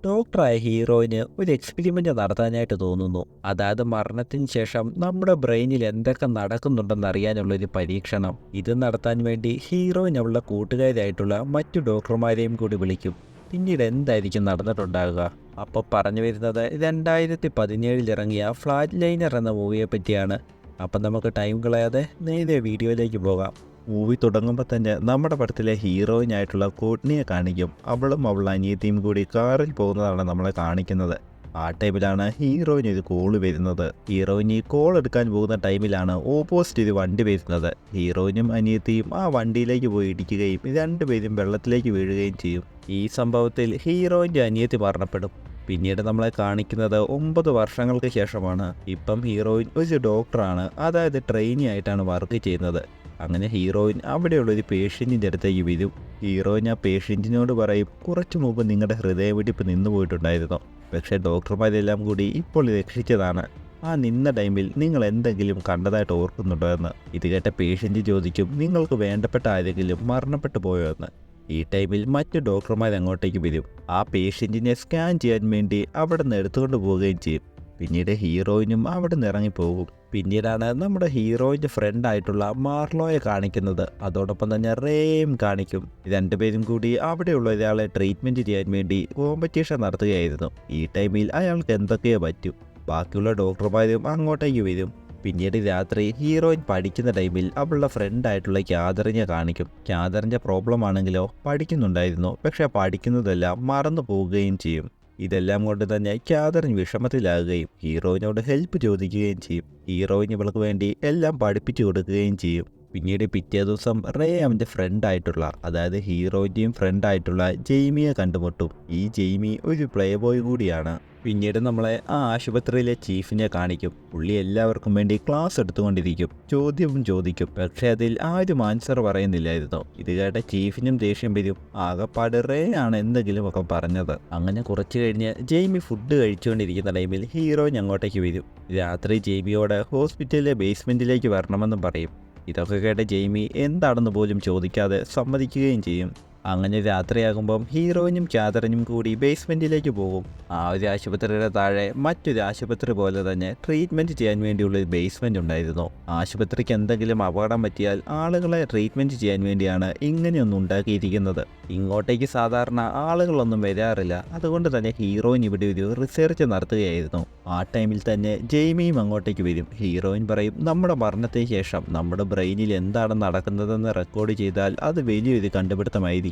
ഡോക്ടറായ ഹീറോയിന് ഒരു എക്സ്പെരിമെൻ്റ് നടത്താനായിട്ട് തോന്നുന്നു. അതായത് മരണത്തിന് ശേഷം നമ്മുടെ ബ്രെയിനിൽ എന്തൊക്കെ നടക്കുന്നുണ്ടെന്ന് അറിയാനുള്ളൊരു പരീക്ഷണം. ഇത് നടത്താൻ വേണ്ടി ഹീറോയിൻ അവളുടെ കൂട്ടുകാരായിട്ടുള്ള മറ്റു ഡോക്ടർമാരെയും കൂടി വിളിക്കും. പിന്നീട് എന്തായിരിക്കും നടന്നിട്ടുണ്ടാകുക? അപ്പോൾ പറഞ്ഞു വരുന്നത് 2017 ഇറങ്ങിയ ഫ്ലാറ്റ് ലൈനർ എന്ന മൂവിയെ പറ്റിയാണ്. അപ്പം നമുക്ക് ടൈം കളയാതെ നേരെ വീഡിയോയിലേക്ക് പോകാം. മൂവി തുടങ്ങുമ്പോൾ തന്നെ നമ്മുടെ പടത്തിലെ ഹീറോയിനായിട്ടുള്ള കോട്നിയെ കാണിക്കും. അവളും അവളുടെ അനിയത്തിയും കൂടി കാറിൽ പോകുന്നതാണ് നമ്മളെ കാണിക്കുന്നത്. ആ ടൈമിലാണ് ഹീറോയിന് ഒരു കോള് വരുന്നത്. ഹീറോയിൻ ഈ കോൾ എടുക്കാൻ പോകുന്ന ടൈമിലാണ് ഓപ്പോസിറ്റ് ഒരു വണ്ടി വരുന്നത്. ഹീറോയിനും അനിയത്തിയും ആ വണ്ടിയിലേക്ക് പോയി ഇടിക്കുകയും രണ്ടുപേരും വെള്ളത്തിലേക്ക് വീഴുകയും ചെയ്യും. ഈ സംഭവത്തിൽ ഹീറോയിൻ്റെ അനിയത്തി മരണപ്പെടും. പിന്നീട് നമ്മളെ കാണിക്കുന്നത് 9 വർഷങ്ങൾക്ക് ശേഷമാണ്. ഇപ്പം ഹീറോയിൻ ഒരു ഡോക്ടറാണ്, അതായത് ട്രെയിനി ആയിട്ടാണ് വർക്ക് ചെയ്യുന്നത്. അങ്ങനെ ഹീറോയിൻ അവിടെയുള്ളൊരു പേഷ്യൻറ്റിൻ്റെ അടുത്തേക്ക് വരും. ഹീറോയിൻ ആ പേഷ്യൻറ്റിനോട് പറയും, കുറച്ചു മുമ്പ് നിങ്ങളുടെ ഹൃദയമിടിപ്പ് നിന്നു പോയിട്ടുണ്ടായിരുന്നു, പക്ഷേ ഡോക്ടർമാരെല്ലാം കൂടി ഇപ്പോൾ രക്ഷിച്ചതാണ്. ആ നിന്ന ടൈമിൽ നിങ്ങൾ എന്തെങ്കിലും കണ്ടതായിട്ട് ഓർക്കുന്നുണ്ടോ എന്ന്. ഇത് കേട്ട പേഷ്യൻറ്റ് ചോദിക്കും, നിങ്ങൾക്ക് വേണ്ടപ്പെട്ട ആരെങ്കിലും മരണപ്പെട്ടു പോയോ എന്ന്. ഈ ടൈമിൽ മറ്റ് ഡോക്ടർമാർ അങ്ങോട്ടേക്ക് വരും. ആ പേഷ്യൻറ്റിനെ സ്കാൻ ചെയ്യാൻ വേണ്ടി അവിടെ നിന്ന് എടുത്തുകൊണ്ട് പോവുകയും ചെയ്യും. പിന്നീട് ഹീറോയിനും അവിടെ നിന്ന് ഇറങ്ങിപ്പോകും. പിന്നീടാണ് നമ്മുടെ ഹീറോയിൻ്റെ ഫ്രണ്ടായിട്ടുള്ള മാർലോയെ കാണിക്കുന്നത്. അതോടൊപ്പം തന്നെ റേയും കാണിക്കും. രണ്ടുപേരും കൂടി അവിടെയുള്ള ഒരാളെ ട്രീറ്റ്മെൻറ്റ് ചെയ്യാൻ വേണ്ടി കോമ്പറ്റീഷൻ നടത്തുകയായിരുന്നു. ഈ ടൈമിൽ അയാൾക്ക് എന്തൊക്കെയോ പറ്റും. ബാക്കിയുള്ള ഡോക്ടർമാരും അങ്ങോട്ടേക്ക് വരും. പിന്നീട് രാത്രി ഹീറോയിൻ പഠിക്കുന്ന ടൈമിൽ അവളുടെ ഫ്രണ്ടായിട്ടുള്ള ക്യാതറിനെ കാണിക്കും. ക്യാതറിൻ്റെ പ്രോബ്ലം ആണെങ്കിലോ പഠിക്കുന്നുണ്ടായിരുന്നു, പക്ഷേ പഠിക്കുന്നതെല്ലാം മറന്നു പോവുകയും ചെയ്യും. ഇതെല്ലാം കൊണ്ട് തന്നെ ക്യാതറിൻ വിഷമത്തിലാകുകയും ഹീറോയിനോട് ഹെൽപ്പ് ചോദിക്കുകയും ചെയ്യും. ഹീറോയിൻ ഇവൾക്ക് വേണ്ടി എല്ലാം പഠിപ്പിച്ചു കൊടുക്കുകയും ചെയ്യും. പിന്നീട് പിറ്റേ ദിവസം റേ അവൻ്റെ ഫ്രണ്ടായിട്ടുള്ള, അതായത് ഹീറോയിൻ്റെയും ഫ്രണ്ടായിട്ടുള്ള ജെയ്മിയെ കണ്ടുമുട്ടും. ഈ ജെയ്മി ഒരു പ്ലേ ബോയ് കൂടിയാണ്. പിന്നീട് നമ്മളെ ആ ആശുപത്രിയിലെ ചീഫിനെ കാണിക്കും. പുള്ളി എല്ലാവർക്കും വേണ്ടി ക്ലാസ് എടുത്തുകൊണ്ടിരിക്കും, ചോദ്യവും ചോദിക്കും. പക്ഷേ അതിൽ ആരും ആൻസർ പറയുന്നില്ലായിരുന്നു. ഇത് കേട്ട ചീഫിനും ദേഷ്യം വരും. ആകെപ്പാട് റേ ആണ് എന്തെങ്കിലുമൊക്കെ പറഞ്ഞത്. അങ്ങനെ കുറച്ച് കഴിഞ്ഞ് ജെയ്മി ഫുഡ് കഴിച്ചുകൊണ്ടിരിക്കുന്ന ടൈമിൽ ഹീറോയിൻ അങ്ങോട്ടേക്ക് വരും. രാത്രി ജെയ്മിയോട് ഹോസ്പിറ്റലിലെ ബേസ്മെൻറ്റിലേക്ക് വരണമെന്നും പറയും. ഇതൊക്കെ കേട്ട ജെയ്മി എന്താണെന്ന് പോലും ചോദിക്കാതെ സമ്മതിക്കുകയും ചെയ്യും. അങ്ങനെ രാത്രിയാകുമ്പം ഹീറോയിനും ക്യാതറിനും കൂടി ബേസ്മെൻറ്റിലേക്ക് പോകും. ആ ഒരു ആശുപത്രിയുടെ താഴെ മറ്റൊരു ആശുപത്രി പോലെ തന്നെ ട്രീറ്റ്മെൻറ്റ് ചെയ്യാൻ വേണ്ടിയുള്ളൊരു ബേസ്മെൻറ്റ് ഉണ്ടായിരുന്നു. ആശുപത്രിക്ക് എന്തെങ്കിലും അപകടം പറ്റിയാൽ ആളുകളെ ട്രീറ്റ്മെൻറ്റ് ചെയ്യാൻ വേണ്ടിയാണ് ഇങ്ങനെയൊന്നും ഉണ്ടാക്കിയിരിക്കുന്നത്. ഇങ്ങോട്ടേക്ക് സാധാരണ ആളുകളൊന്നും വരാറില്ല. അതുകൊണ്ട് തന്നെ ഹീറോയിൻ ഇവിടെ ഒരു റിസർച്ച് നടത്തുകയായിരുന്നു. ആ ടൈമിൽ തന്നെ ജെയ്മിയും അങ്ങോട്ടേക്ക് വരും. ഹീറോയിൻ പറയും, നമ്മുടെ മരണത്തിന് ശേഷം നമ്മുടെ ബ്രെയിനിൽ എന്താണ് നടക്കുന്നതെന്ന് റെക്കോർഡ് ചെയ്താൽ അത് വലിയൊരു കണ്ടുപിടുത്തമായിരിക്കും.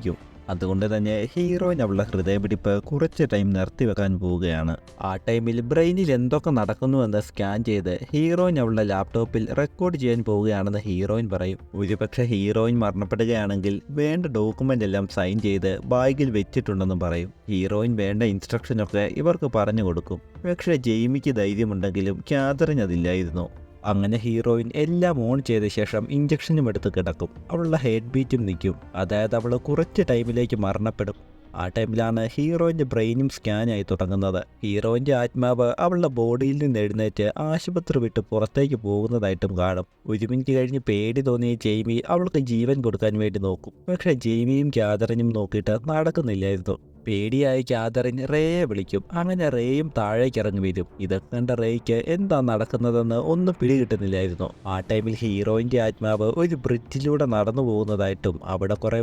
അതുകൊണ്ട് തന്നെ ഹീറോയിൻ അവളുടെ ഹൃദയമിടിപ്പ് കുറച്ച് ടൈം നിർത്തിവെക്കാൻ പോവുകയാണ്. ആ ടൈമിൽ ബ്രെയിനിൽ എന്തൊക്കെ നടക്കുന്നുവെന്ന് സ്കാൻ ചെയ്ത് ഹീറോയിൻ അവളുടെ ലാപ്ടോപ്പിൽ റെക്കോർഡ് ചെയ്യാൻ പോവുകയാണെന്ന് ഹീറോയിൻ പറയും. ഒരുപക്ഷെ ഹീറോയിൻ മരണപ്പെടുകയാണെങ്കിൽ വേണ്ട ഡോക്യുമെൻ്റ് എല്ലാം സൈൻ ചെയ്ത് ബാഗിൽ വെച്ചിട്ടുണ്ടെന്നും പറയും. ഹീറോയിൻ വേണ്ട ഇൻസ്ട്രക്ഷനൊക്കെ ഇവർക്ക് പറഞ്ഞു കൊടുക്കും. പക്ഷേ ജെയ്മിക്ക് ധൈര്യമുണ്ടെങ്കിലും ക്യാതറിന് അതില്ലായിരുന്നു. അങ്ങനെ ഹീറോയിൻ എല്ലാം ഓൺ ചെയ്ത ശേഷം ഇഞ്ചക്ഷനും എടുത്ത് കിടക്കും. അവളുടെ ഹെഡ് ബീറ്റും നിൽക്കും. അതായത് അവൾ കുറച്ച് ടൈമിലേക്ക് മരണപ്പെടും. ആ ടൈമിലാണ് ഹീറോയിൻ്റെ ബ്രെയിനും സ്കാനായി തുടങ്ങുന്നത്. ഹീറോയിൻ്റെ ആത്മാവ് അവളുടെ ബോഡിയിൽ നിന്ന് എഴുന്നേറ്റ് ആശുപത്രി വിട്ട് പുറത്തേക്ക് പോകുന്നതായിട്ടും കാണും. 1 മിനിറ്റ് കഴിഞ്ഞ് പേടി തോന്നിയ ജെയ്മി അവൾക്ക് ജീവൻ കൊടുക്കാൻ വേണ്ടി നോക്കും. പക്ഷേ ജെയ്മിയും ക്യാതറിനും നോക്കിയിട്ട് നടക്കുന്നില്ലായിരുന്നു. പേടിയായ ക്യാതറിൻ റേയെ വിളിക്കും. അങ്ങനെ റേയും താഴേക്ക് ഇറങ്ങി വരും. ഇതൊക്കെ കണ്ട റേയ്ക്ക് എന്താ നടക്കുന്നതെന്ന് ഒന്നും പിടികിട്ടുന്നില്ലായിരുന്നു. ആ ടൈമിൽ ഹീറോയിൻ്റെ ആത്മാവ് ഒരു ബ്രിഡ്ജിലൂടെ നടന്നു പോകുന്നതായിട്ടും അവിടെ കുറേ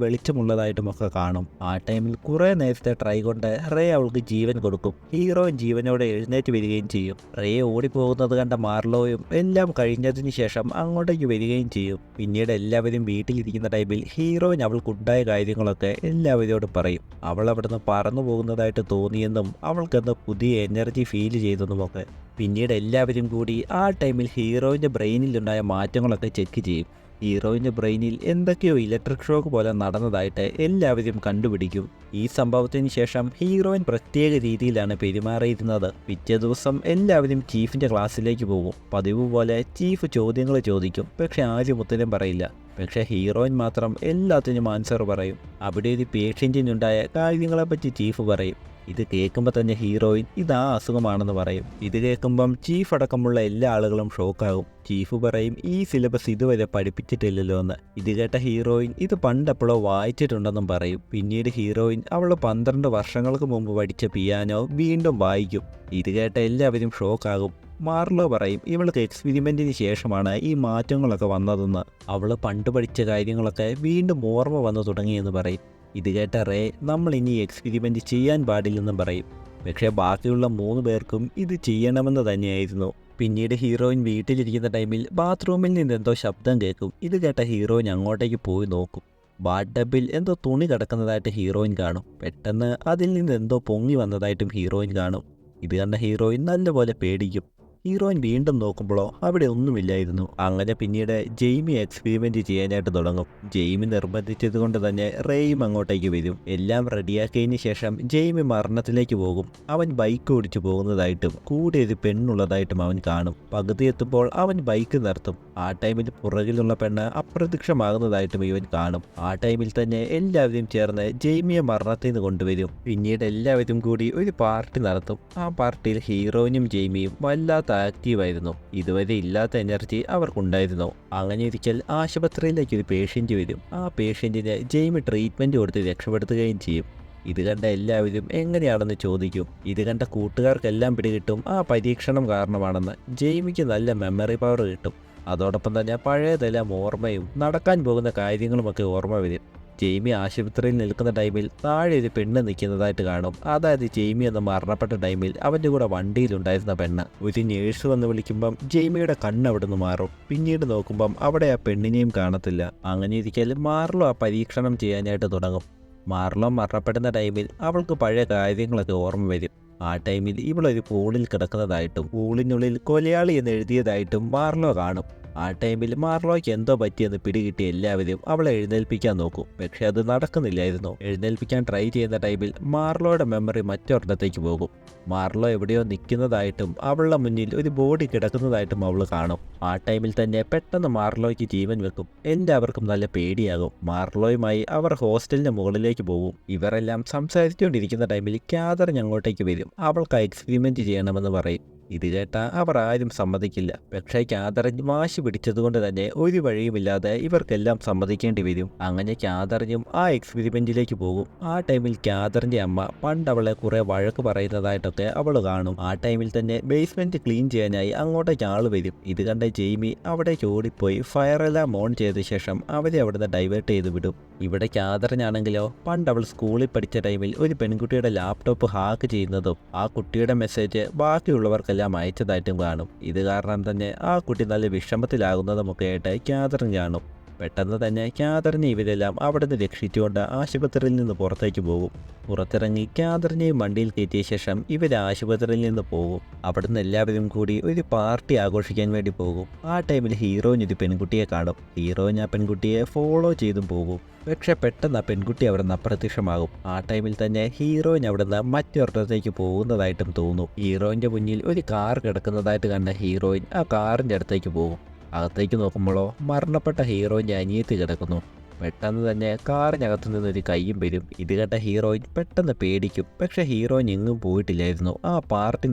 വെളിച്ചമുള്ളതായിട്ടും ഒക്കെ കാണും. ആ ടൈമിൽ കുറേ നേരത്തെ ട്രൈ കൊണ്ട് റേ അവൾക്ക് ജീവൻ കൊടുക്കും. ഹീറോയിൻ ജീവനോടെ എഴുന്നേറ്റ് വരികയും ചെയ്യും. റേ ഓടിപ്പോകുന്നത് കണ്ട മാർലോയും എല്ലാം കഴിഞ്ഞതിന് ശേഷം അങ്ങോട്ടേക്ക് വരികയും ചെയ്യും. പിന്നീട് എല്ലാവരും വീട്ടിലിരിക്കുന്ന ടൈമിൽ ഹീറോയിൻ അവൾക്കുണ്ടായ കാര്യങ്ങളൊക്കെ എല്ലാവരോടും പറയും. അവൾ അവിടുന്ന് പറന്നു പോകുന്നതായിട്ട് തോന്നിയെന്നും അവൾക്കെന്ന് പുതിയ എനർജി ഫീൽ ചെയ്തെന്നുമൊക്കെ. പിന്നീട് എല്ലാവരും കൂടി ആ ടൈമിൽ ഹീറോയിൻ്റെ ബ്രെയിനിലുണ്ടായ മാറ്റങ്ങളൊക്കെ ചെക്ക് ചെയ്യും. ഹീറോയിൻ്റെ ബ്രെയിനിൽ എന്തൊക്കെയോ ഇലക്ട്രിക് ഷോക്ക് പോലെ നടന്നതായിട്ട് എല്ലാവരും കണ്ടുപിടിക്കും. ഈ സംഭവത്തിന് ശേഷം ഹീറോയിൻ പ്രത്യേക രീതിയിലാണ് പെരുമാറിയിരുന്നത്. പിറ്റേ ദിവസം എല്ലാവരും ചീഫിൻ്റെ ക്ലാസ്സിലേക്ക് പോകും. പതിവ് പോലെ ചീഫ് ചോദ്യങ്ങൾ ചോദിക്കും, പക്ഷെ ആരും ഉത്തരം പറയില്ല. പക്ഷേ ഹീറോയിൻ മാത്രം എല്ലാത്തിനും ആൻസർ പറയും. അവിടെ ഒരു പേഷ്യൻറ്റിനുണ്ടായ കാര്യങ്ങളെപ്പറ്റി ചീഫ് പറയും. ഇത് കേൾക്കുമ്പോൾ തന്നെ ഹീറോയിൻ ഇത് ആ അസുഖമാണെന്ന് പറയും. ഇത് കേൾക്കുമ്പം ചീഫ് അടക്കമുള്ള എല്ലാ ആളുകളും ഷോക്കാകും. ചീഫ് പറയും ഈ സിലബസ് ഇതുവരെ പഠിപ്പിച്ചിട്ടില്ലല്ലോ എന്ന്. ഇത് കേട്ട ഹീറോയിൻ ഇത് പണ്ടെപ്പോഴോ വായിച്ചിട്ടുണ്ടെന്നും പറയും. പിന്നീട് ഹീറോയിൻ അവൾ 12 വർഷങ്ങൾക്ക് മുമ്പ് പഠിച്ച പിയാനോ വീണ്ടും വായിക്കും. ഇത് കേട്ട എല്ലാവരും ഷോക്കാകും. മാർലോ പറയും ഇവൾക്ക് എക്സ്പെരിമെൻറ്റിന് ശേഷമാണ് ഈ മാറ്റങ്ങളൊക്കെ വന്നതെന്ന്. അവൾ പണ്ട് പഠിച്ച കാര്യങ്ങളൊക്കെ വീണ്ടും ഓർമ്മ വന്നു തുടങ്ങിയെന്ന് പറയും. ഇത് കേട്ട റേ നമ്മൾ ഇനി എക്സ്പെരിമെൻ്റ് ചെയ്യാൻ പാടില്ലെന്നും പറയും. പക്ഷേ ബാക്കിയുള്ള 3 പേർക്കും ഇത് ചെയ്യണമെന്ന് തന്നെയായിരുന്നു. പിന്നീട് ഹീറോയിൻ വീട്ടിലിരിക്കുന്ന ടൈമിൽ ബാത്റൂമിൽ നിന്ന് എന്തോ ശബ്ദം കേൾക്കും. ഇത് കേട്ട ഹീറോയിൻ അങ്ങോട്ടേക്ക് പോയി നോക്കും. ബാത്ത് ടബിൽ എന്തോ തുണി കിടക്കുന്നതായിട്ട് ഹീറോയിൻ കാണും. പെട്ടെന്ന് അതിൽ നിന്ന് എന്തോ പൊങ്ങി വന്നതായിട്ടും ഹീറോയിൻ കാണും. ഇത് കണ്ട ഹീറോയിൻ നല്ലപോലെ പേടിക്കും. ഹീറോയിൻ വീണ്ടും നോക്കുമ്പോഴോ അവിടെ ഒന്നുമില്ലായിരുന്നു. അങ്ങനെ പിന്നീട് ജെയ്മി എക്സ്പെരിമെൻ്റ് ചെയ്യാനായിട്ട് തുടങ്ങും. ജെയ്മി നിർബന്ധിച്ചത് കൊണ്ട് തന്നെ റേയും അങ്ങോട്ടേക്ക് വരും. എല്ലാം റെഡിയാക്കിയതിന് ശേഷം ജെയ്മി മരണത്തിലേക്ക് പോകും. അവൻ ബൈക്ക് ഓടിച്ചു പോകുന്നതായിട്ടും കൂടെ ഒരു പെണ്ണുള്ളതായിട്ടും അവൻ കാണും. പകുതി എത്തുമ്പോൾ അവൻ ബൈക്ക് നിർത്തും. ആ ടൈമിൽ പുറകിലുള്ള പെണ്ണ് അപ്രത്യക്ഷമാകുന്നതായിട്ടും ഇവൻ കാണും. ആ ടൈമിൽ തന്നെ എല്ലാവരും ചേർന്ന് ജെയ്മിയെ മരണത്തിൽ നിന്ന് കൊണ്ടുവരും. പിന്നീട് എല്ലാവരും കൂടി ഒരു പാർട്ടി നടത്തും. ആ പാർട്ടിയിൽ ഹീറോയിനും ജെയ്മിയും വല്ലാത്ത ആക്റ്റീവായിരുന്നു. ഇതുവരെ ഇല്ലാത്ത എനർജി അവർക്കുണ്ടായിരുന്നു. അങ്ങനെ ഇരിക്കൽ ആശുപത്രിയിലേക്ക് ഒരു പേഷ്യൻ്റ് വരും. ആ പേഷ്യൻറ്റിന് ജെയ്മി ട്രീറ്റ്മെൻറ്റ് കൊടുത്ത് രക്ഷപ്പെടുത്തുകയും ചെയ്യും. ഇത് കണ്ട എല്ലാവരും എങ്ങനെയാണെന്ന് ചോദിക്കും. ഇത് കണ്ട കൂട്ടുകാർക്കെല്ലാം പിടികിട്ടും ആ പരീക്ഷണം കാരണമാണെന്ന്. ജെയ്മിക്ക് നല്ല മെമ്മറി പവർ കിട്ടും. അതോടൊപ്പം തന്നെ പഴയതെല്ലാം ഓർമ്മയും നടക്കാൻ പോകുന്ന കാര്യങ്ങളുമൊക്കെ ഓർമ്മ വരും. ജെയ്മി ആശുപത്രിയിൽ നിൽക്കുന്ന ടൈമിൽ താഴെ ഒരു പെണ്ണ് നിൽക്കുന്നതായിട്ട് കാണും. അതായത് ജെയ്മി എന്ന് മരണപ്പെട്ട ടൈമിൽ അവൻ്റെ കൂടെ വണ്ടിയിലുണ്ടായിരുന്ന പെണ്ണ്. ഒരു നേഴ്സ് വന്ന് വിളിക്കുമ്പം ജെയ്മിയുടെ കണ്ണ് അവിടെ നിന്ന് മാറും. പിന്നീട് നോക്കുമ്പം അവിടെ ആ പെണ്ണിനെയും കാണത്തില്ല. അങ്ങനെ ഇരിക്കൽ മാർലോ ആ പരീക്ഷണം ചെയ്യാനായിട്ട് തുടങ്ങും. മാർലോ മരണപ്പെടുന്ന ടൈമിൽ അവൾക്ക് പഴയ കാര്യങ്ങളൊക്കെ ഓർമ്മ വരും. ആ ടൈമിൽ ഇവളൊരു പൂളിൽ കിടക്കുന്നതായിട്ടും പൂളിനുള്ളിൽ കൊലയാളി എന്ന് എഴുതിയതായിട്ടും മാർലോ കാണും. ആ ടൈമിൽ മാർലോയ്ക്ക് എന്തോ പറ്റിയെന്ന് പിടികിട്ടി എല്ലാവരും അവളെ എഴുന്നേൽപ്പിക്കാൻ നോക്കും. പക്ഷെ അത് നടക്കുന്നില്ലായിരുന്നു. എഴുന്നേൽപ്പിക്കാൻ ട്രൈ ചെയ്യുന്ന ടൈമിൽ മാർലോയുടെ മെമ്മറി മറ്റൊരിടത്തേക്ക് പോകും. മാർലോ എവിടെയോ നിൽക്കുന്നതായിട്ടും അവളുടെ മുന്നിൽ ഒരു ബോഡി കിടക്കുന്നതായിട്ടും അവൾ കാണും. ആ ടൈമിൽ തന്നെ പെട്ടെന്ന് മാർലോയ്ക്ക് ജീവൻ വെക്കും. എല്ലാവർക്കും നല്ല പേടിയാകും. മാർലോയുമായി അവർ ഹോസ്റ്റലിന് മുകളിലേക്ക് പോകും. ഇവരെല്ലാം സംസാരിച്ചുകൊണ്ടിരിക്കുന്ന ടൈമിൽ കാതറിൻ അങ്ങോട്ടേക്ക് വരും. അവൾക്ക് എക്സ്പെരിമെൻ്റ് ചെയ്യണമെന്ന് പറയും. ഇത് കേട്ട അവർ ആരും സമ്മതിക്കില്ല. പക്ഷേ കാതറിൻ വാശി പിടിച്ചതുകൊണ്ട് തന്നെ ഒരു വഴിയുമില്ലാതെ ഇവർക്കെല്ലാം സമ്മതിക്കേണ്ടി വരും. അങ്ങനെ കാതറിനും ആ എക്സ്പെരിമെന്റിലേക്ക് പോകും. ആ ടൈമിൽ കാതറിന്റെ അമ്മ പണ്ട് അവളെ കുറെ വഴക്ക് പറയുന്നതായിട്ടൊക്കെ അവൾ കാണും. ആ ടൈമിൽ തന്നെ ബേസ്മെന്റ് ക്ലീൻ ചെയ്യാനായി അങ്ങോട്ടേക്ക് ആള് വരും. ഇത് കണ്ട ജെയ്മി അവിടേക്ക് ഓടിപ്പോയി ഫയറെല്ലാം ഓൺ ചെയ്ത ശേഷം അവരെ അവിടുന്ന് ഡൈവേർട്ട് ചെയ്ത് വിടും. ഇവിടെ കാതറിനാണെങ്കിലോ പണ്ട് അവൾ സ്കൂളിൽ പഠിച്ച ടൈമിൽ ഒരു പെൺകുട്ടിയുടെ ലാപ്ടോപ്പ് ഹാക്ക് ചെയ്യുന്നതും ആ കുട്ടിയുടെ മെസ്സേജ് ബാക്കിയുള്ളവർക്കെല്ലാം അയച്ചതായിട്ടും കാണും. ഇത് കാരണം തന്നെ ആ കുട്ടി നല്ല വിഷമത്തിലാകുന്നതുമൊക്കെ ആയിട്ട് കാതറിൻ കാണും. പെട്ടെന്ന് തന്നെ കാതറിനെ ഇവരെല്ലാം അവിടെ നിന്ന് രക്ഷിച്ചുകൊണ്ട് ആശുപത്രിയിൽ നിന്ന് പുറത്തേക്ക് പോകും. പുറത്തിറങ്ങി കാതറിനെയും വണ്ടിയിൽ കയറ്റിയ ശേഷം ഇവർ ആശുപത്രിയിൽ നിന്ന് പോകും. അവിടുന്ന് എല്ലാവരും കൂടി ഒരു പാർട്ടി ആഘോഷിക്കാൻ വേണ്ടി പോകും. ആ ടൈമിൽ ഹീറോയിൻ ഒരു പെൺകുട്ടിയെ കാണും. ഹീറോയിൻ ആ പെൺകുട്ടിയെ ഫോളോ ചെയ്തും പോകും. പക്ഷെ പെട്ടെന്ന് ആ പെൺകുട്ടി അവിടെ നിന്ന് അപ്രത്യക്ഷമാകും. ആ ടൈമിൽ തന്നെ ഹീറോയിൻ അവിടെ നിന്ന് മറ്റൊരിടത്തേക്ക് പോകുന്നതായിട്ടും തോന്നും. ഹീറോയിൻ്റെ മുന്നിൽ ഒരു കാർ കിടക്കുന്നതായിട്ട് കണ്ട ഹീറോയിൻ ആ കാറിൻ്റെ അടുത്തേക്ക് പോകും. അകത്തേക്ക് നോക്കുമ്പോഴോ മരണപ്പെട്ട ഹീറോയിൻ്റെ അനിയത്തി കിടക്കുന്നു. പെട്ടെന്ന് തന്നെ കാറിനകത്തു നിന്നൊരു കയ്യും വരും. ഇത് കേട്ട ഹീറോയിൻ പെട്ടെന്ന് പേടിക്കും. പക്ഷെ ഹീറോയിൻ എങ്ങും പോയിട്ടില്ലായിരുന്നു. ആ പാർട്ടി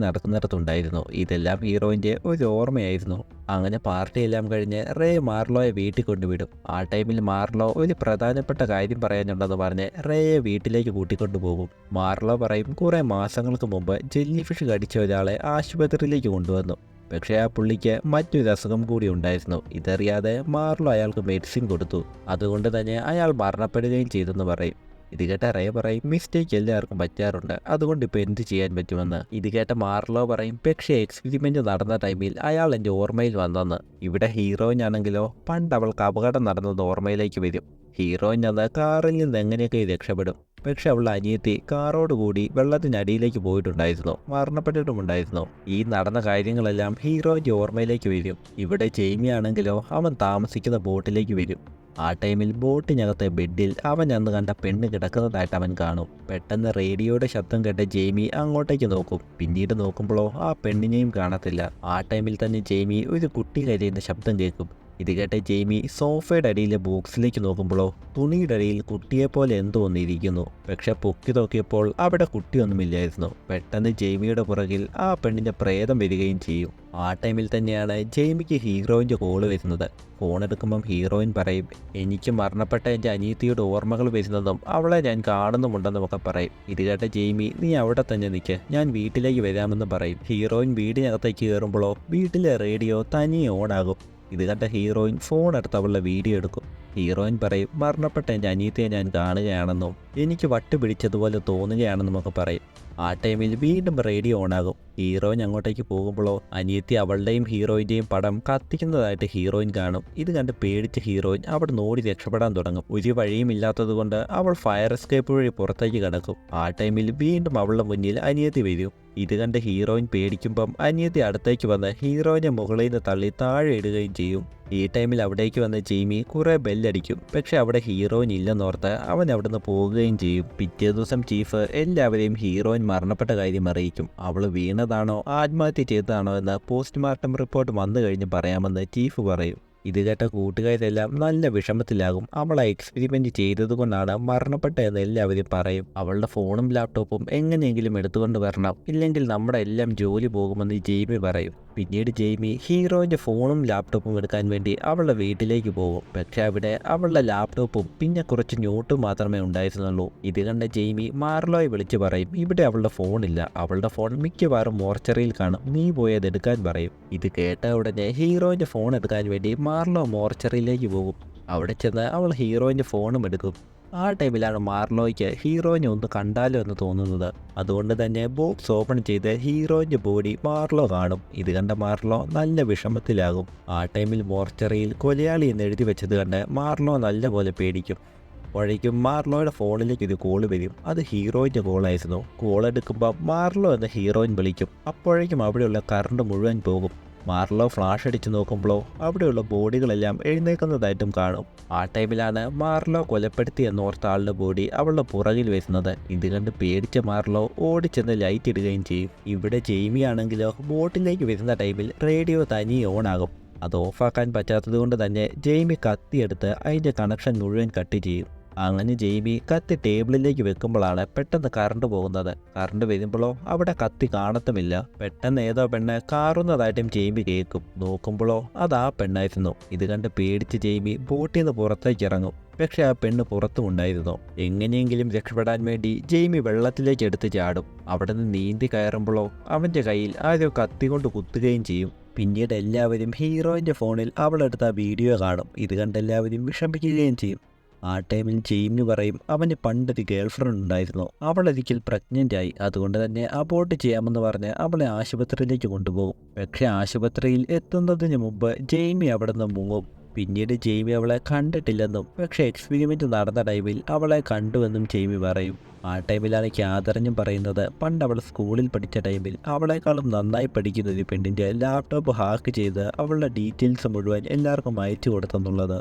നടക്കുന്നിടത്തുണ്ടായിരുന്നു. ഇതെല്ലാം ഹീറോയിൻ്റെ ഒരു ഓർമ്മയായിരുന്നു. അങ്ങനെ പാർട്ടിയെല്ലാം കഴിഞ്ഞ് റേ മാർലോയെ വീട്ടിൽ കൊണ്ടുവിടും. ആ ടൈമിൽ മാർലോ ഒരു പ്രധാനപ്പെട്ട കാര്യം പറയാനുണ്ടെന്ന് പറഞ്ഞ് റേയെ വീട്ടിലേക്ക് കൂട്ടിക്കൊണ്ടുപോകും. മാർലോ പറയും കുറേ മാസങ്ങൾക്ക് മുമ്പ് ജെല്ലി ഫിഷ് കടിച്ച ഒരാളെ ആശുപത്രിയിലേക്ക് കൊണ്ടുവന്നു. പക്ഷേ ആ പുള്ളിക്ക് മറ്റൊരു അസുഖം കൂടി ഉണ്ടായിരുന്നു. ഇതറിയാതെ മാർലോ അയാൾക്ക് മെഡിസിൻ കൊടുത്തു. അതുകൊണ്ട് തന്നെ അയാൾ മരണപ്പെടുകയും ചെയ്തെന്ന് പറയും. ഇത് കേട്ട റേ പറയും മിസ്റ്റേക്ക് എല്ലാവർക്കും പറ്റാറുണ്ട്, അതുകൊണ്ട് ഇപ്പോൾ എന്ത് ചെയ്യാൻ പറ്റുമെന്ന്. ഇത് കേട്ട മാർലോ പറയും പക്ഷേ എക്സ്പെരിമെൻ്റ് നടന്ന ടൈമിൽ അയാൾ എൻ്റെ ഓർമ്മയിൽ വന്നെന്ന്. ഇവിടെ ഹീറോയിൻ ആണെങ്കിലോ പണ്ട് അവൾക്ക് അപകടം നടന്നത് ഓർമ്മയിലേക്ക് വരും. ഹീറോയിൻ അത് കാറിൽ നിന്ന് എങ്ങനെയൊക്കെ രക്ഷപ്പെടും. പക്ഷെ അവളുടെ അനിയത്തി കാറോടുകൂടി വെള്ളത്തിനടിയിലേക്ക് പോയിട്ടുണ്ടായിരുന്നു, മരണപ്പെട്ടിട്ടുമുണ്ടായിരുന്നു. ഈ നടന്ന കാര്യങ്ങളെല്ലാം ഹീറോയിൻ്റെ ഓർമ്മയിലേക്ക് വരും. ഇവിടെ ജെയ്മി ആണെങ്കിലോ അവൻ താമസിക്കുന്ന ബോട്ടിലേക്ക് വരും. ആ ടൈമിൽ ബോട്ടിനകത്തെ ബെഡിൽ അവൻ അന്ന് കണ്ട പെണ്ണ് കിടക്കുന്നതായിട്ട് അവൻ കാണും. പെട്ടെന്ന് റേഡിയോയുടെ ശബ്ദം കേട്ട് ജെയ്മി അങ്ങോട്ടേക്ക് നോക്കും. പിന്നീട് നോക്കുമ്പോഴോ ആ പെണ്ണിനെയും കാണത്തില്ല. ആ ടൈമിൽ തന്നെ ജെയ്മി ഒരു കുട്ടി കരയുന്ന ശബ്ദം കേൾക്കും. ഇത് കേട്ട ജെയ്മി സോഫയുടെ അടിയിലെ ബോക്സിലേക്ക് നോക്കുമ്പോഴോ തുണിയുടെ അടിയിൽ കുട്ടിയെപ്പോലെ എന്തോ ഒന്നിരിക്കുന്നു. പക്ഷെ പൊക്കി നോക്കിയപ്പോൾ അവിടെ കുട്ടിയൊന്നുമില്ലായിരുന്നു. പെട്ടെന്ന് ജെയ്മിയുടെ പുറകിൽ ആ പെണ്ണിന്റെ പ്രേതം വരികയും ചെയ്യും. ആ ടൈമിൽ തന്നെയാണ് ജെയ്മിക്ക് ഹീറോയിൻ്റെ കോള് വരുന്നത്. ഫോൺ എടുക്കുമ്പം ഹീറോയിൻ പറയും, എനിക്ക് മരണപ്പെട്ട എൻ്റെ അനിയത്തിയുടെ ഓർമ്മകൾ വരുന്നതും അവളെ ഞാൻ കാണുന്നുമുണ്ടെന്നുമൊക്കെ പറയും. ഇത് കേട്ട ജെയ്മി, നീ അവിടെ തന്നെ നിൽക്ക്, ഞാൻ വീട്ടിലേക്ക് വരാമെന്ന് പറയും. ഹീറോയിൻ വീടിനകത്തേക്ക് കയറുമ്പോഴോ വീട്ടിലെ റേഡിയോ തനിയെ ഓണാകും. ഇത് കണ്ട ഹീറോയിൻ ഫോൺ എടുത്ത് അവളുടെ വീഡിയോ എടുക്കും. ഹീറോയിൻ പറയും, മരണപ്പെട്ട എൻ്റെ അനിയത്തിയെ ഞാൻ കാണുകയാണെന്നും എനിക്ക് വട്ട് പിടിച്ചതുപോലെ തോന്നുകയാണെന്നുമൊക്കെ പറയും. ആ ടൈമിൽ വീണ്ടും റേഡിയോ ഓണാകും. ഹീറോയിൻ അങ്ങോട്ടേക്ക് പോകുമ്പോഴോ അനിയത്തി അവളുടെയും ഹീറോയിൻ്റെയും പടം കത്തിക്കുന്നതായിട്ട് ഹീറോയിൻ കാണും. ഇത് കണ്ട് പേടിച്ച ഹീറോയിൻ അവിടെ ഓടി രക്ഷപ്പെടാൻ തുടങ്ങും. ഒരു വഴിയും ഇല്ലാത്തതുകൊണ്ട് അവൾ ഫയർ എസ്കേപ്പ് വഴി പുറത്തേക്ക് കിടക്കും. ആ ടൈമിൽ വീണ്ടും അവളുടെ മുന്നിൽ അനിയത്തി വരും. ഇത് കണ്ട് ഹീറോയിൻ പേടിക്കുമ്പം അനിയത്തി അടുത്തേക്ക് വന്ന് ഹീറോയിനെ മുകളിൽ നിന്ന് തള്ളി താഴെ ഇടുകയും ചെയ്യും. ഈ ടൈമിൽ അവിടേക്ക് വന്ന ജെയ്മി കുറേ ബെല്ലടിക്കും. പക്ഷെ അവിടെ ഹീറോയിൻ ഇല്ലെന്നോർത്ത് അവൻ അവിടുന്ന് പോവുകയും ചെയ്യും. പിറ്റേ ദിവസം ചീഫ് എല്ലാവരെയും ഹീറോയിൻ മരണപ്പെട്ട കാര്യം അറിയിക്കും. അവൾ വീണതാണോ ആത്മഹത്യ ചെയ്തതാണോ എന്ന് പോസ്റ്റ്മോർട്ടം റിപ്പോർട്ട് വന്നു കഴിഞ്ഞ് പറയാമെന്ന് ചീഫ് പറയും. ഇത് കേട്ട കൂട്ടുകാരെല്ലാം നല്ല വിഷമത്തിലാകും. അവൾ ആ എക്സ്പെരിമെൻ്റ് ചെയ്തതുകൊണ്ടാണ് മരണപ്പെട്ടതെന്ന് എല്ലാവരും പറയും. അവളുടെ ഫോണും ലാപ്ടോപ്പും എങ്ങനെയെങ്കിലും എടുത്തുകൊണ്ട് വരണം, ഇല്ലെങ്കിൽ നമ്മുടെ എല്ലാം ജോലി പോകുമെന്ന് ജെയ്മി പറയും. പിന്നീട് ജെയ്മി ഹീറോയിൻ്റെ ഫോണും ലാപ്ടോപ്പും എടുക്കാൻ വേണ്ടി അവളുടെ വീട്ടിലേക്ക് പോകും. പക്ഷെ അവിടെ അവളുടെ ലാപ്ടോപ്പും പിന്നെ കുറച്ച് നോട്ടും മാത്രമേ ഉണ്ടായിരുന്നുള്ളൂ. ഇത് കണ്ട ജെയ്മി മാർലോയെ വിളിച്ച് പറയും, ഇവിടെ അവളുടെ ഫോണില്ല, അവളുടെ ഫോൺ മിക്കവാറും മോർച്ചറിയിൽ കാണും, നീ പോയി അത് എടുക്കാൻ പറയും. ഇത് കേട്ട ഉടനെ ഹീറോയിൻ്റെ ഫോൺ എടുക്കാൻ വേണ്ടി മാർലോ മോർച്ചറിയിലേക്ക് പോകും. അവിടെ ചെന്ന് അവൾ ഹീറോയിൻ്റെ ഫോണും എടുക്കും. ആ ടൈമിലാണ് മാർലോയ്ക്ക് ഹീറോയിനെ ഒന്ന് കണ്ടാലോ എന്ന് തോന്നുന്നത്. അതുകൊണ്ട് തന്നെ ബോക്സ് ഓപ്പൺ ചെയ്ത് ഹീറോയിൻ്റെ ബോഡി മാർലോ കാണും. ഇത് കണ്ട മാർലോ നല്ല വിഷമത്തിലാകും. ആ ടൈമിൽ മോർച്ചറിയിൽ കൊലയാളി എന്ന് എഴുതി വെച്ചത് കണ്ട് മാർലോ നല്ലപോലെ പേടിക്കും. അപ്പോഴേക്കും മാർലോയുടെ ഫോണിലേക്ക് ഒരു കോൾ വരും. അത് ഹീറോയിൻ്റെ കോളായിരുന്നു. കോൾ എടുക്കുമ്പോൾ മാർലോ എന്ന ഹീറോയിൻ വിളിക്കും. അപ്പോഴേക്കും അവിടെയുള്ള കറണ്ട് മുഴുവൻ പോകും. മാർലോ ഫ്ലാഷ് അടിച്ച് നോക്കുമ്പോഴോ അവിടെയുള്ള ബോഡികളെല്ലാം എഴുന്നേൽക്കുന്നതായിട്ടും കാണും. ആ ടൈമിലാണ് മാർലോ കൊലപ്പെടുത്തി എന്നോർത്ത ആളുടെ ബോഡി അവളുടെ പുറകിൽ വരുന്നത്. ഇത് കണ്ട് പേടിച്ച മാർലോ ഓടിച്ചെന്ന് ലൈറ്റ് ഇടുകയും ചെയ്യും. ഇവിടെ ജെയ്മി ആണെങ്കിലോ ബോട്ടിലേക്ക് വരുന്ന ടൈമിൽ റേഡിയോ തനിയെ ഓണാകും. അത് ഓഫാക്കാൻ പറ്റാത്തത് കൊണ്ട് തന്നെ ജെയ്മി കത്തിയെടുത്ത് അതിൻ്റെ കണക്ഷൻ മുഴുവൻ കട്ട് ചെയ്യും. അങ്ങനെ ജെയ്മി കത്തി ടേബിളിലേക്ക് വെക്കുമ്പോഴാണ് പെട്ടെന്ന് കറണ്ട് പോകുന്നത്. കറണ്ട് വരുമ്പോഴോ അവിടെ കത്തി കാണത്തുമില്ല. പെട്ടെന്ന് ഏതോ പെണ്ണ് കാറുന്നതായിട്ടും ജെയ്മി കേൾക്കും. നോക്കുമ്പോഴോ അത് ആ പെണ്ണായിരുന്നു. ഇത് കണ്ട് പേടിച്ച് ജെയ്മി ബോട്ടിൽ നിന്ന് പുറത്തേക്ക് ഇറങ്ങും. പക്ഷെ ആ പെണ്ണ് പുറത്തും ഉണ്ടായിരുന്നു. എങ്ങനെയെങ്കിലും രക്ഷപ്പെടാൻ വേണ്ടി ജെയ്മി വെള്ളത്തിലേക്ക് എടുത്ത് ചാടും. അവിടെ നിന്ന് നീന്തി കയറുമ്പോഴോ അവൻ്റെ കയ്യിൽ ആരോ കത്തി കൊണ്ട് കുത്തുകയും ചെയ്യും. പിന്നീട് എല്ലാവരും ഹീറോയിൻ്റെ ഫോണിൽ അവളെടുത്ത വീഡിയോ കാണും. ഇത് കണ്ട് എല്ലാവരും വിഷമിക്കുകയും ചെയ്യും. ആ ടൈമിൽ ജെയ്മി പറയും, അവന് പണ്ടൊരു ഗേൾ ഫ്രണ്ട് ഉണ്ടായിരുന്നു, അവളൊരിക്കൽ പ്രഗ്നൻ്റ് ആയി, അതുകൊണ്ട് തന്നെ അബോർട്ട് ചെയ്യാമെന്ന് പറഞ്ഞ് അവളെ ആശുപത്രിയിലേക്ക് കൊണ്ടുപോകും. പക്ഷേ ആശുപത്രിയിൽ എത്തുന്നതിന് മുമ്പ് ജെയ്മി അവിടെ നിന്ന് മുങ്ങും. പിന്നീട് ജെയ്മി അവളെ കണ്ടിട്ടില്ലെന്നും പക്ഷേ എക്സ്പെരിമെൻ്റ് നടന്ന ടൈമിൽ അവളെ കണ്ടുവെന്നും ജെയ്മി പറയും. ആ ടൈമിലാണ് ക്യാതറിനും പറയുന്നത്, പണ്ട് അവൾ സ്കൂളിൽ പഠിച്ച ടൈമിൽ അവളെക്കാളും നന്നായി പഠിക്കുന്ന ഒരു പെണ്ണിൻ്റെ ലാപ്ടോപ്പ് ഹാക്ക് ചെയ്ത് അവളുടെ ഡീറ്റെയിൽസ് മുഴുവൻ എല്ലാവർക്കും അയച്ചു കൊടുത്തെന്നുള്ളത്.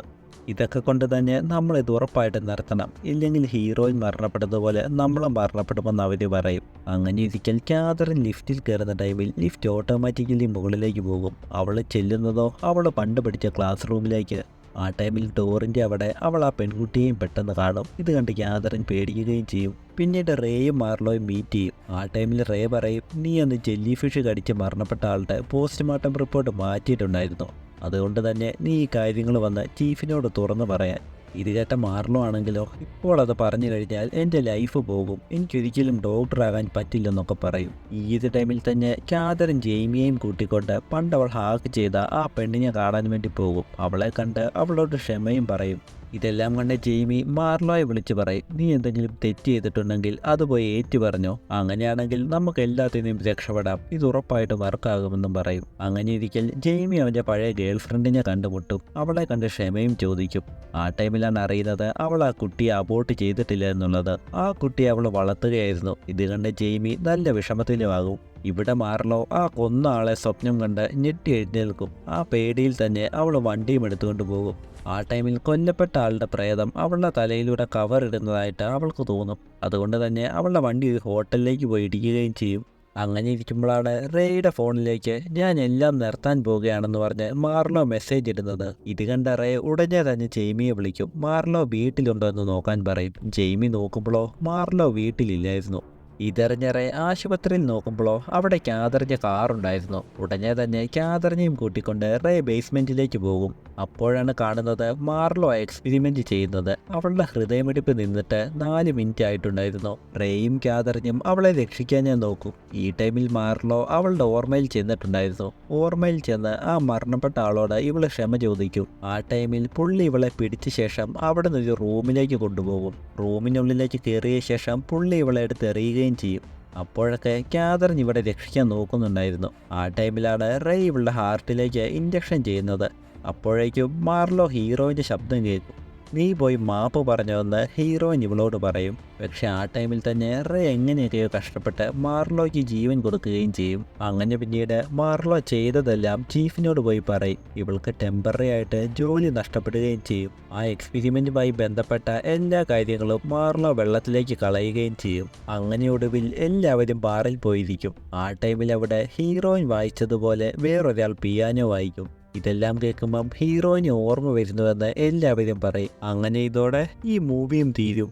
ഇതൊക്കെ കൊണ്ട് തന്നെ നമ്മളിത് ഉറപ്പായിട്ട് നിർത്തണം, ഇല്ലെങ്കിൽ ഹീറോയിൻ മരണപ്പെട്ടതുപോലെ നമ്മളും മരണപ്പെടുമെന്ന് അവർ പറയും. അങ്ങനെ ഇരിക്കൽ ക്യാതറിൻ ലിഫ്റ്റിൽ കയറുന്ന ടൈമിൽ ലിഫ്റ്റ് ഓട്ടോമാറ്റിക്കലി മുകളിലേക്ക് പോകും. അവൾ ചെല്ലുന്നതോ അവൾ പണ്ട് പഠിച്ച ക്ലാസ് റൂമിലേക്ക്. ആ ടൈമിൽ ഡോറിൻ്റെ അവിടെ അവൾ ആ പെൺകുട്ടിയെയും പെട്ടെന്ന് കാണും. ഇത് കണ്ട് ക്യാതറിൻ പേടിക്കുകയും ചെയ്യും. പിന്നീട് റേയും മാർലോയും മീറ്റ് ചെയ്യും. ആ ടൈമിൽ റേ പറയും, നീ അന്ന് ജെല്ലി ഫിഷ് കടിച്ച് മരണപ്പെട്ട ആളുടെ പോസ്റ്റ്മോർട്ടം റിപ്പോർട്ട് മാറ്റിയിട്ടുണ്ടായിരുന്നു, അതുകൊണ്ട് തന്നെ നീ ഈ കാര്യങ്ങൾ വന്ന് ചീഫിനോട് തുറന്നു പറയാൻ. ഇത് കേട്ട മാർലോ ആണെങ്കിലോ, ഇപ്പോൾ അത് പറഞ്ഞു കഴിഞ്ഞാൽ എൻ്റെ ലൈഫ് പോകും, എനിക്കൊരിക്കലും ഡോക്ടറാകാൻ പറ്റില്ലെന്നൊക്കെ പറയും. ഈ ടൈമിൽ തന്നെ ക്യാതറിൻ ജെയ്മിയെയും കൂട്ടിക്കൊണ്ട് പണ്ട് അവൾ ഹാക്ക് ചെയ്ത ആ പെണ്ണിനെ കാണാൻ വേണ്ടി പോകും. അവളെ കണ്ട് അവളോട് ക്ഷമയും പറയും. ഇതെല്ലാം കണ്ട് ജെയ്മി മാർലോയെ വിളിച്ച് പറയും, നീ എന്തെങ്കിലും തെറ്റ് ചെയ്തിട്ടുണ്ടെങ്കിൽ അത് പോയി ഏറ്റു പറഞ്ഞോ, അങ്ങനെയാണെങ്കിൽ നമുക്ക് എല്ലാത്തിനും രക്ഷപ്പെടാം, ഇത് ഉറപ്പായിട്ട് വർക്കാകുമെന്നും പറയും. അങ്ങനെ ഇരിക്കൽ ജെയ്മി അവൻ്റെ പഴയ ഗേൾ ഫ്രണ്ടിനെ കണ്ടുമുട്ടും. അവളെ കണ്ട് ക്ഷമയും ചോദിക്കും. ആ ടൈമിലാണ് അറിയുന്നത് അവൾ ആ കുട്ടിയെ അബോർട്ട് ചെയ്തിട്ടില്ല എന്നുള്ളത്. ആ കുട്ടിയെ അവൾ വളർത്തുകയായിരുന്നു. ഇത് കണ്ട് ജെയ്മി നല്ല വിഷമത്തിലുമാകും. ഇവിടെ മാർലോ ആ കൊന്ന ആളെ സ്വപ്നം കണ്ട് ഞെട്ടി എഴുന്നേൽക്കും. ആ പേടിയിൽ തന്നെ അവൾ വണ്ടിയും എടുത്തുകൊണ്ട് പോകും. ആ ടൈമിൽ കൊല്ലപ്പെട്ട ആളുടെ പ്രേതം അവളുടെ തലയിലൂടെ കവർ ഇടുന്നതായിട്ട് അവൾക്ക് തോന്നും. അതുകൊണ്ട് തന്നെ അവളുടെ വണ്ടി ഒരു ഹോട്ടലിലേക്ക് പോയി ഇടിക്കുകയും ചെയ്യും. അങ്ങനെ ഇരിക്കുമ്പോഴാണ് റേയുടെ ഫോണിലേക്ക് ഞാൻ എല്ലാം നിർത്താൻ പോവുകയാണെന്ന് പറഞ്ഞ് മാർലോ മെസ്സേജ് ഇടുന്നത്. ഇത് കണ്ട റേ ഉടനെ തന്നെ ജെയ്മിയെ വിളിക്കും. മാർലോ വീട്ടിലുണ്ടോ എന്ന് നോക്കാൻ പറയും. ജെയ്മി നോക്കുമ്പോഴോ മാർലോ വീട്ടിലില്ലായിരുന്നു. ഇതറിഞ്ഞ റേ ആശുപത്രിയിൽ നോക്കുമ്പോഴോ അവിടെ ക്യാതറിഞ്ഞ കാറുണ്ടായിരുന്നു. ഉടനെ തന്നെ ക്യാതറിനെയും കൂട്ടിക്കൊണ്ട് റേ ബേസ്മെന്റിലേക്ക് പോകും. അപ്പോഴാണ് കാണുന്നത് മാർലോ എക്സ്പെരിമെന്റ് ചെയ്യുന്നത്. അവളുടെ ഹൃദയമിടിപ്പ് നിന്നിട്ട് 4 മിനിറ്റ് ആയിട്ടുണ്ടായിരുന്നു. റേയും ക്യാതറിനും അവളെ രക്ഷിക്കാൻ ഞാൻ നോക്കും. ഈ ടൈമിൽ മാർലോ അവളുടെ ഓർമ്മയിൽ ചെന്നിട്ടുണ്ടായിരുന്നു. ഓർമ്മയിൽ ചെന്ന് ആ മരണപ്പെട്ട ആളോട് ഇവള് ക്ഷമ ചോദിക്കും. ആ ടൈമിൽ പുള്ളി ഇവളെ പിടിച്ച ശേഷം അവിടെ നിന്ന് ഒരു റൂമിലേക്ക് കൊണ്ടുപോകും. റൂമിനുള്ളിലേക്ക് കയറിയ ശേഷം പുള്ളി ഇവളെ എടുത്ത് എറിയുകയും ചെയ്യും. അപ്പോഴൊക്കെ ക്യാതറിൻ ഇവിടെ രക്ഷിക്കാൻ നോക്കുന്നുണ്ടായിരുന്നു. ആ ടൈമിലാണ് റേ ഇവളുടെ ഹാർട്ടിലേക്ക് ഇഞ്ചക്ഷൻ ചെയ്യുന്നത്. അപ്പോഴേക്കും മാർലോ ഹീറോയിൻ്റെ ശബ്ദം കേൾക്കും. നീ പോയി മാപ്പ് പറഞ്ഞോന്ന് ഹീറോയിൻ ഇവളോട് പറയും. പക്ഷെ ആ ടൈമിൽ തന്നെ റേ എങ്ങനെയൊക്കെയോ കഷ്ടപ്പെട്ട് മാർലോയ്ക്ക് ജീവൻ കൊടുക്കുകയും ചെയ്യും. അങ്ങനെ പിന്നീട് മാർലോ ചെയ്തതെല്ലാം ചീഫിനോട് പോയി പറയും. ഇവൾക്ക് ടെമ്പററി ആയിട്ട് ജോലി നഷ്ടപ്പെടുകയും ചെയ്യും. ആ എക്സ്പെരിമെൻറ്റുമായി ബന്ധപ്പെട്ട എല്ലാ കാര്യങ്ങളും മാർലോ വെള്ളത്തിലേക്ക് കളയുകയും ചെയ്യും. അങ്ങനെ ഒടുവിൽ എല്ലാവരും ബാറിൽ പോയിരിക്കും. ആ ടൈമിൽ അവിടെ ഹീറോയിൻ വായിച്ചതുപോലെ വേറൊരാൾ പിയാനോ വായിക്കും. ഇതെല്ലാം കേൾക്കുമ്പം ഹീറോയിന് ഓർമ്മ വരുന്നുവെന്ന് എല്ലാവരും പറയും. അങ്ങനെ ഇതോടെ ഈ മൂവിയും തീരും.